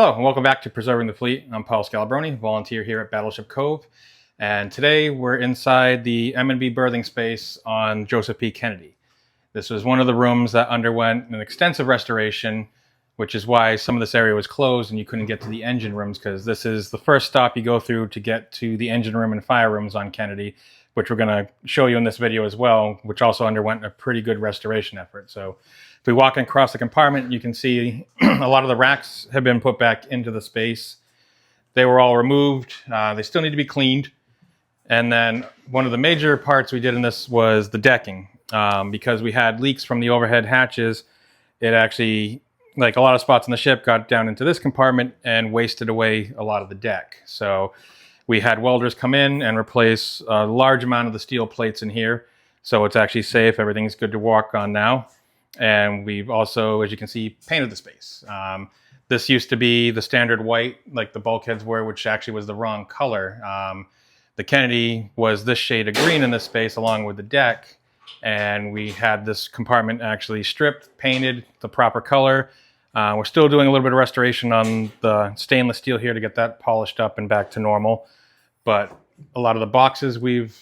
Hello and welcome back to Preserving the Fleet. I'm Paul Scalabroni, volunteer here at Battleship Cove, and today we're inside the M&B berthing space on Joseph P. Kennedy. This was one of the rooms that underwent an extensive restoration, which is why some of this area was closed and you couldn't get to the engine rooms, because this is the first stop you go through to get to the engine room and fire rooms on Kennedy, which we're going to show you in this video as well, which also underwent a pretty good restoration effort. So if we walk across the compartment, you can see a lot of the racks have been put back into the space. They were all removed. They still need to be cleaned. And then one of the major parts we did in this was the decking. Because we had leaks from the overhead hatches, it actually, like a lot of spots on the ship, got down into this compartment and wasted away a lot of the deck. So we had welders come in and replace a large amount of the steel plates in here. So it's actually safe. Everything's good to walk on now. And we've also, as you can see, painted the space. This used to be the standard white, like the bulkheads were, which actually was the wrong color. The Kennedy was this shade of green in this space along with the deck. And we had this compartment actually stripped, painted the proper color. We're still doing a little bit of restoration on the stainless steel here to get that polished up and back to normal. But a lot of the boxes we've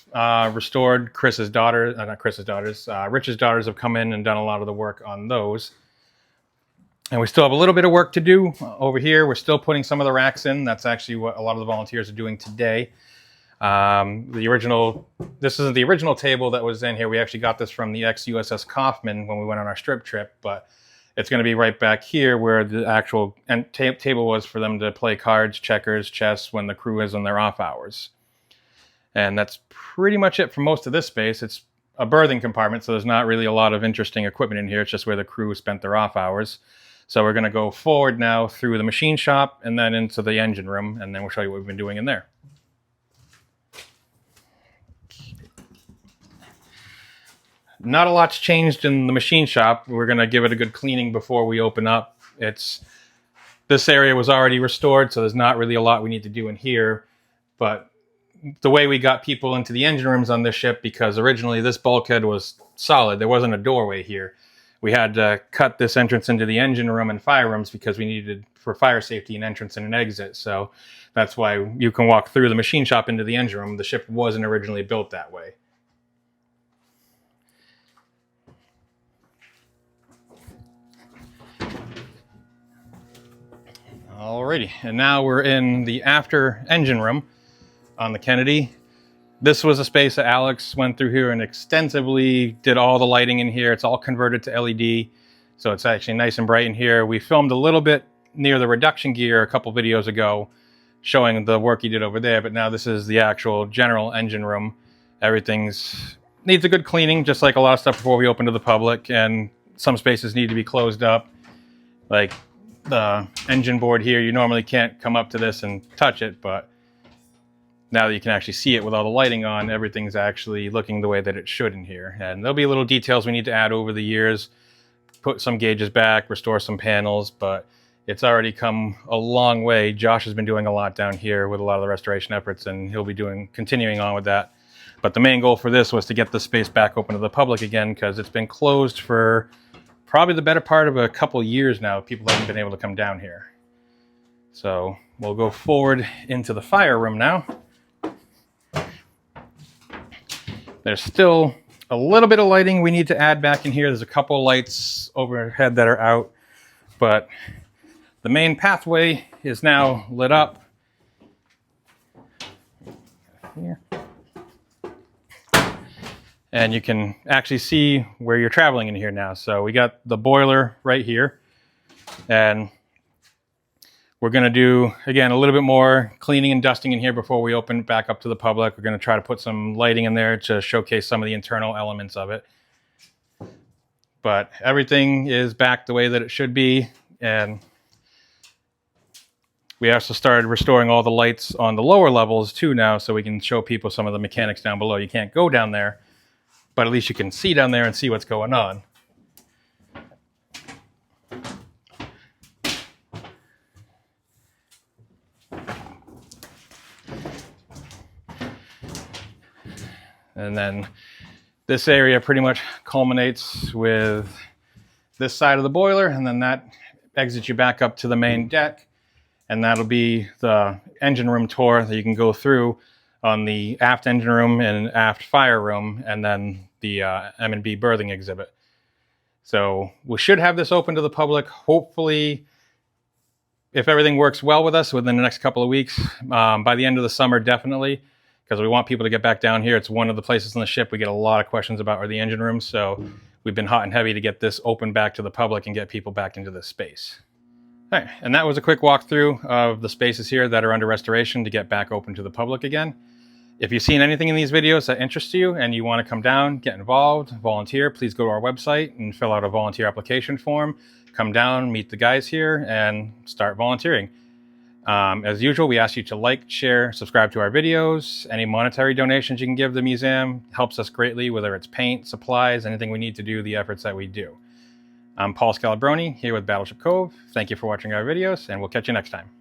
restored. Rich's daughters have come in and done a lot of the work on those. And we still have a little bit of work to do over here. We're still putting some of the racks in. That's actually what a lot of the volunteers are doing today. This isn't the original table that was in here. We actually got this from the ex-USS Kaufman when we went on our strip trip, but it's going to be right back here where the actual table was for them to play cards, checkers, chess when the crew is on their off hours. And that's pretty much it for most of this space. It's a berthing compartment, so there's not really a lot of interesting equipment in here. It's just where the crew spent their off hours. So we're going to go forward now through the machine shop and then into the engine room, and then we'll show you what we've been doing in there. Not a lot's changed in the machine shop. We're going to give it a good cleaning before we open up. This area was already restored, so there's not really a lot we need to do in here. But the way we got people into the engine rooms on this ship, because originally this bulkhead was solid, there wasn't a doorway here. We had to cut this entrance into the engine room and fire rooms because we needed, for fire safety, an entrance and an exit. So that's why you can walk through the machine shop into the engine room. The ship wasn't originally built that way. Alrighty, and now we're in the after engine room on the Kennedy. This was a space that Alex went through here and extensively did all the lighting in here. It's all converted to LED, so it's actually nice and bright in here. We filmed a little bit near the reduction gear a couple videos ago showing the work he did over there, but now this is the actual general engine room. Everything's needs a good cleaning, just like a lot of stuff before we open to the public, and some spaces need to be closed up. Like the engine board here, you normally can't come up to this and touch it, but now that you can actually see it with all the lighting on, everything's actually looking the way that it should in here. And there'll be little details we need to add over the years, put some gauges back, restore some panels, but it's already come a long way. Josh has been doing a lot down here with a lot of the restoration efforts, and he'll be continuing on with that. But the main goal for this was to get the space back open to the public again, because it's been closed for probably the better part of a couple years now. People haven't been able to come down here. So we'll go forward into the fire room now. There's still a little bit of lighting we need to add back in here. There's a couple lights overhead that are out, but the main pathway is now lit up. Here. And you can actually see where you're traveling in here now. So we got the boiler right here, and we're going to do, again, a little bit more cleaning and dusting in here before we open it back up to the public. We're going to try to put some lighting in there to showcase some of the internal elements of it. But everything is back the way that it should be. And we also started restoring all the lights on the lower levels too now, so we can show people some of the mechanics down below. You can't go down there, but at least you can see down there and see what's going on. And then this area pretty much culminates with this side of the boiler, and then that exits you back up to the main deck. and that'll be the engine room tour that you can go through on the aft engine room and aft fire room, and then the M&B berthing exhibit. So we should have this open to the public, hopefully, if everything works well with us, within the next couple of weeks. By the end of the summer, definitely, because we want people to get back down here. It's one of the places on the ship we get a lot of questions about are the engine rooms, so we've been hot and heavy to get this open back to the public and get people back into this space. All right, and that was a quick walkthrough of the spaces here that are under restoration to get back open to the public again. If you've seen anything in these videos that interests you and you want to come down, get involved, volunteer, please go to our website and fill out a volunteer application form. Come down, meet the guys here, and start volunteering. As usual, we ask you to like, share, subscribe to our videos. Any monetary donations you can give the museum helps us greatly, whether it's paint, supplies, anything we need to do the efforts that we do. I'm Paul Scalabroni, here with Battleship Cove. Thank you for watching our videos, and we'll catch you next time.